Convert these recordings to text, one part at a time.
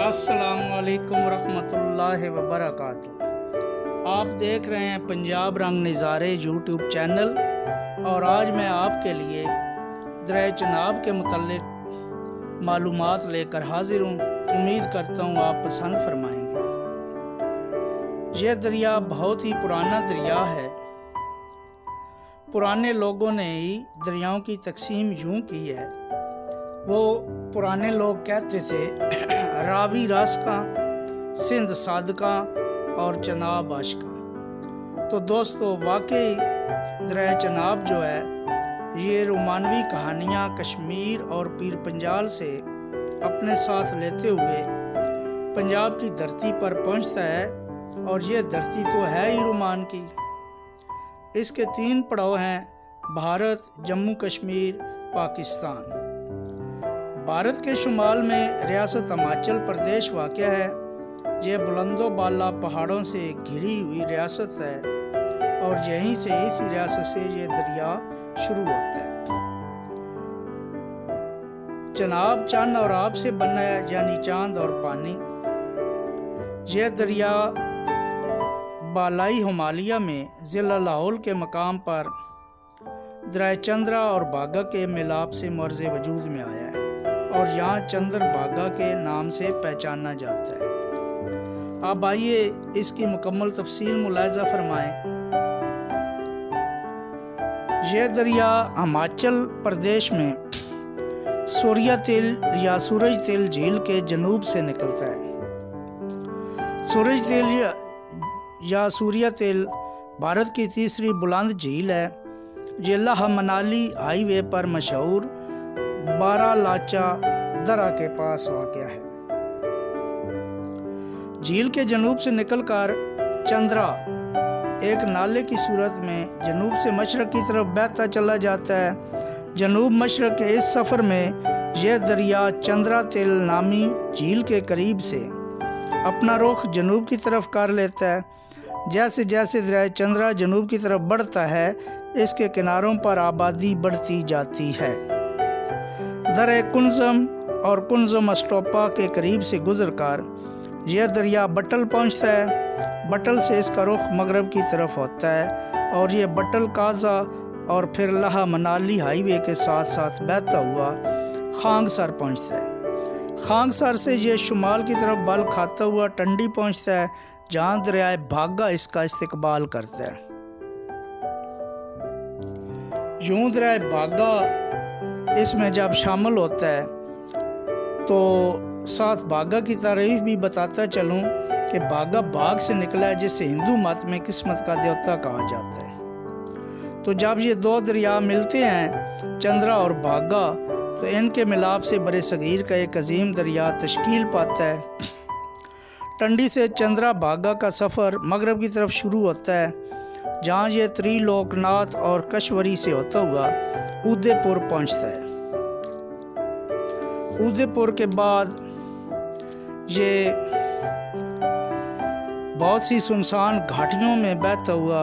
अस्सलामुअलैकुम वरहमतुल्लाहि वबरकातुहू। आप देख रहे हैं पंजाब रंग नज़ारे यूट्यूब चैनल और आज मैं आपके लिए दरिया चनाब के मुतल्लिक मालूमात लेकर हाजिर हूँ। उम्मीद करता हूँ आप पसंद फरमाएंगे। यह दरिया बहुत ही पुराना दरिया है। पुराने लोगों ने ही दरियाओं की तकसीम यूँ की है। वो पुराने लोग कहते थे रावी रास्का, सिंध सादका और चनाब आशका। तो दोस्तों वाकई दरिया चनाब जो है ये रोमानवी कहानियाँ कश्मीर और पीर पंजाल से अपने साथ लेते हुए पंजाब की धरती पर पहुँचता है। और ये धरती तो है ही रोमान की। इसके 3 पड़ाव हैं: भारत, जम्मू कश्मीर, पाकिस्तान। भारत के शुमाल में रियासत हिमाचल प्रदेश वाक़या है। यह बुलंदो बाला पहाड़ों से घिरी हुई रियासत है और यहीं से इसी रियासत से ये दरिया शुरू होता है। चनाब चंद और आब से बना है, यानी चांद और पानी। यह दरिया बालाई हिमालय में ज़िला लाहौल के मकाम पर दरिया चंद्रा और बागा के मिलाप से मर्ज़ वजूद में आया है और यहाँ चंद्र बागा के नाम से पहचाना जाता है। अब आइए इसकी मुकम्मल तफसील मुलाहिज़ा फरमाएं। यह दरिया हिमाचल प्रदेश में सूर्या तिल या सूरज तिल झील के जनूब से निकलता है। सूरज तिल या सूर्या तिल भारत की तीसरी बुलंद झील है। ये लाह मनाली हाईवे पर मशहूर बारालाचा दरा के पास वाक़या है। झील के जनूब से निकलकर चंद्रा एक नाले की सूरत में जनूब से मशरक़ की तरफ बहता चला जाता है। जनूब मशरक़ के इस सफ़र में यह दरिया चंद्रा तिल नामी झील के करीब से अपना रुख जनूब की तरफ कर लेता है। जैसे जैसे दरिया चंद्रा जनूब की तरफ बढ़ता है, इसके किनारों पर आबादी बढ़ती जाती है। दरिया कुंजम और कुंजम स्टोपा के करीब से गुजरकर यह दरिया बटल पहुंचता है। बटल से इसका रुख मगरब की तरफ होता है और यह बटल काजा और फिर लाह मनाली हाईवे के साथ साथ बहता हुआ खांगसर पहुंचता है। खांगसर से यह शुमाल की तरफ बल खाता हुआ टंडी पहुंचता है, जहाँ दरिया भागा इसका इस्तिकबाल करता है। यूं दरिया भागा इसमें जब शामिल होता है तो साथ बागा की तारीफ भी बताता चलूं कि बागा बाग से निकला है, जिसे हिंदू मत में किस्मत का देवता कहा जाता है। तो जब ये 2 दरिया मिलते हैं चंद्रा और बागा, तो इनके मिलाप से बरे सगीर का एक अजीम दरिया तश्कील पाता है। टंडी से चंद्रा बागा का सफ़र मगरब की तरफ शुरू होता है, जहाँ ये त्रिलोकनाथ और कश्वरी से होता हुआ उदयपुर पहुँचता है। उदयपुर के बाद ये बहुत सी सुनसान घाटियों में बहता हुआ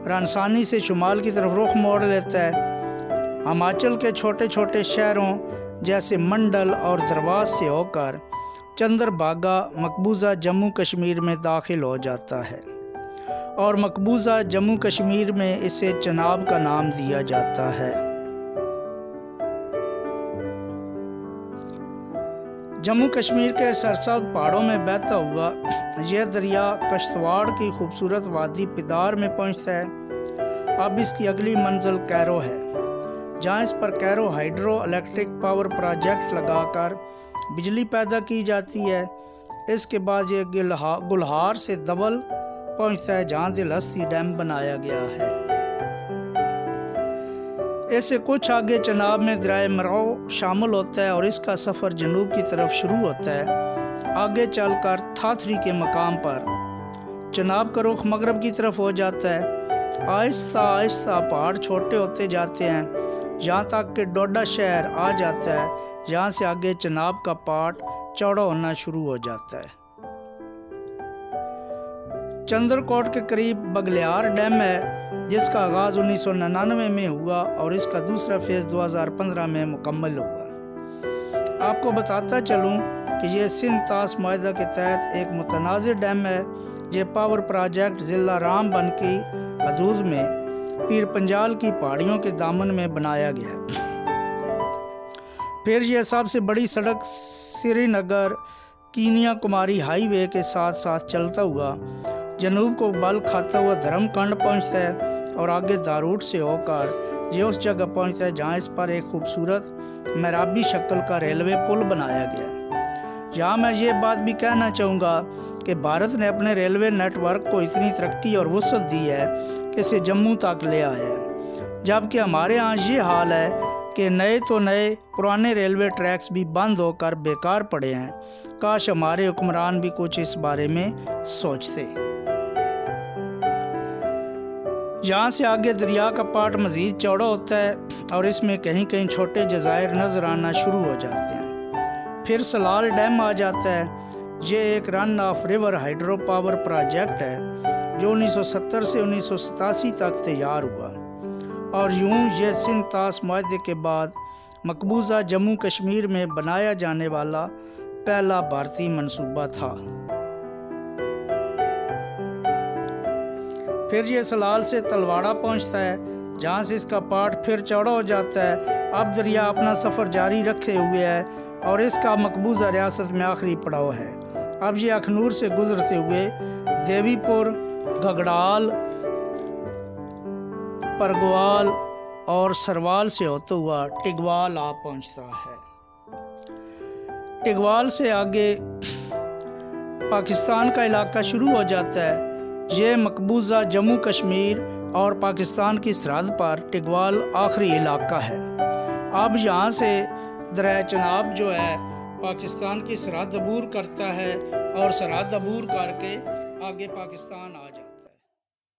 रानसानी से शुमाल की तरफ रुख मोड़ लेता है। हिमाचल के छोटे छोटे शहरों जैसे मंडल और दरवास से होकर चंद्रभागा मकबूजा जम्मू कश्मीर में दाखिल हो जाता है और मकबूजा जम्मू कश्मीर में इसे चनाब का नाम दिया जाता है। जम्मू कश्मीर के सरसब्ज़ पहाड़ों में बहता हुआ यह दरिया कश्तवाड़ की खूबसूरत वादी पिदार में पहुंचता है। अब इसकी अगली मंजिल कैरो है, जहां इस पर कैरो हाइड्रो इलेक्ट्रिक पावर प्रोजेक्ट लगाकर बिजली पैदा की जाती है। इसके बाद ये गुलहार से दबल पहुंचता है, जहां दिल हस्ती डैम बनाया गया है। इससे कुछ आगे चनाब में दरिया मराव शामिल होता है और इसका सफ़र जनूब की तरफ शुरू होता है। आगे चलकर थाथरी के मकाम पर चनाब का रुख मगरब की तरफ हो जाता है। आहिस्ता आहिस्ता पहाड़ छोटे होते जाते हैं, यहाँ तक कि डोडा शहर आ जाता है, जहाँ से आगे चनाब का पाट चौड़ा होना शुरू हो जाता है। चंद्रकोट के करीब बगलियार डैम है, जिसका आगाज़ 1999 में हुआ और इसका दूसरा फेज़ 2015 में मुकम्मल हुआ। आपको बताता चलूं کہ یہ سندھ طاس معاہدہ کے تحت ایک متنازع ڈیم ہے۔ یہ پاور پروجیکٹ ضلع رام بن کی حدود میں پیر پنجال کی پہاڑیوں کے دامن میں بنایا گیا ہے۔ پھر یہ سب سے بڑی سڑک سری نگر کینیا کماری ہائی وے کے ساتھ ساتھ چلتا ہوا جنوب کو بل کھاتا ہوا دھرم کنڈ پہنچتا ہے اور آگے داروٹ سے ہو کر یہ اس جگہ پہنچتا ہے جہاں اس پر ایک خوبصورت محرابی شکل کا ریلوے پل بنایا گیا ہے۔ یہاں میں یہ بات بھی کہنا چاہوں گا کہ بھارت نے اپنے ریلوے نیٹ ورک کو اتنی ترقی اور وسعت دی ہے کہ اسے جموں تک لے آیا ہے، جبکہ ہمارے ہاں یہ حال ہے کہ نئے تو نئے پرانے ریلوے ٹریکس بھی بند ہو کر بیکار پڑے ہیں۔ کاش ہمارے حکمران بھی کچھ اس بارے میں سوچتے۔ یہاں سے آگے دریا کا پاٹ مزید چوڑا ہوتا ہے اور اس میں کہیں کہیں چھوٹے جزائر نظر آنا شروع ہو جاتے ہیں۔ پھر سلال ڈیم آ جاتا ہے۔ یہ ایک run of river hydro power project ہے جو 1970 سے 1987 تک تیار ہوا، اور یوں یہ سندھ طاس معاہدے کے بعد مقبوضہ جموں کشمیر میں بنایا جانے والا پہلا بھارتی منصوبہ تھا۔ پھر یہ سلال سے تلواڑہ پہنچتا ہے جہاں سے اس کا پاٹ پھر چوڑا ہو جاتا ہے۔ اب دریا اپنا سفر جاری رکھے ہوئے ہے اور اس کا مقبوضہ ریاست میں آخری پڑاؤ ہے۔ اب یہ اخنور سے گزرتے ہوئے دیوی پور، گھگڑال، پرگوال اور سروال سے ہوتا ہوا ٹگوال آ پہنچتا ہے۔ ٹگوال سے آگے پاکستان کا علاقہ شروع ہو جاتا ہے۔ یہ مقبوضہ جموں کشمیر اور پاکستان کی سرحد پر ٹگوال آخری علاقہ ہے۔ اب یہاں سے دریائے چناب جو ہے پاکستان کی سرحد عبور کرتا ہے اور سرحد عبور کر کے آگے پاکستان آ جاتا ہے۔